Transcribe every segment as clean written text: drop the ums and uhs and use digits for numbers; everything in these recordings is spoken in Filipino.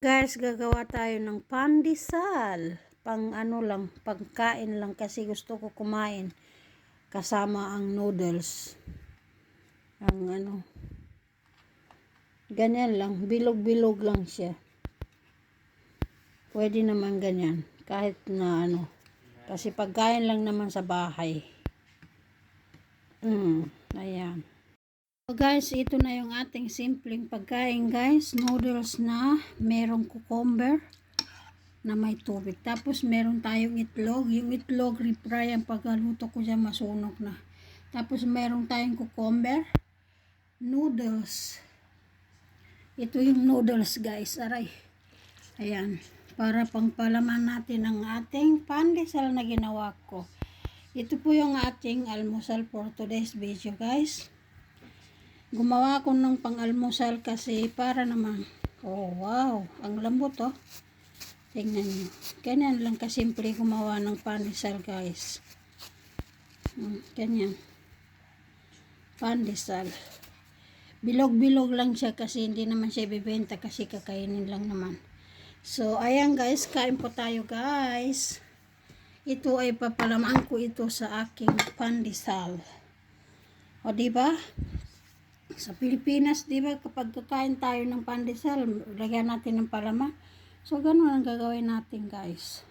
Guys, gagawa tayo ng pandesal. Pang ano lang, pagkain lang kasi gusto ko kumain kasama ang noodles. Ang ano, ganyan lang, bilog-bilog lang siya. Pwede naman ganyan, kahit na ano, kasi pagkain lang naman sa bahay. Ayan. So guys, ito na yung ating simpleng pagkain guys. Noodles na merong cucumber na may tubig. Tapos meron tayong itlog. Yung itlog, refry ang pagkaluto ko dyan, masunog na. Tapos meron tayong cucumber. Noodles. Ito yung noodles guys. Aray. Ayan. Para pangpalaman natin ang ating pandesal na ginawa ko. Ito po yung ating almusal for today's video guys. Gumawa ko ng pang-almusal kasi para naman. Oh wow. Ang lambot oh. Tingnan nyo. Ganyan lang kasimple gumawa ng pandesal guys. Ganyan. Pandesal. Bilog-bilog lang siya kasi hindi naman siya ibibenta kasi kakainin lang naman. So, ayan guys. Kain po tayo guys. Ito ay papalamaan ko ito sa aking pandesal. O diba? Sa Pilipinas, diba kapag kakain tayo ng pandesal, lagyan natin ng palaman. So, ganun ang gagawin natin, guys.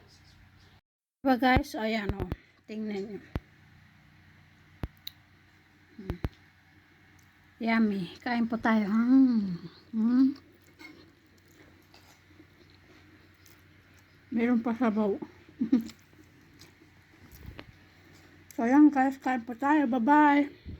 Diba, guys? Ayan, o. Tingnan nyo. Yummy. Kain po tayo. Meron pa sabaw. So, ayan, guys. Kain po tayo. Bye-bye.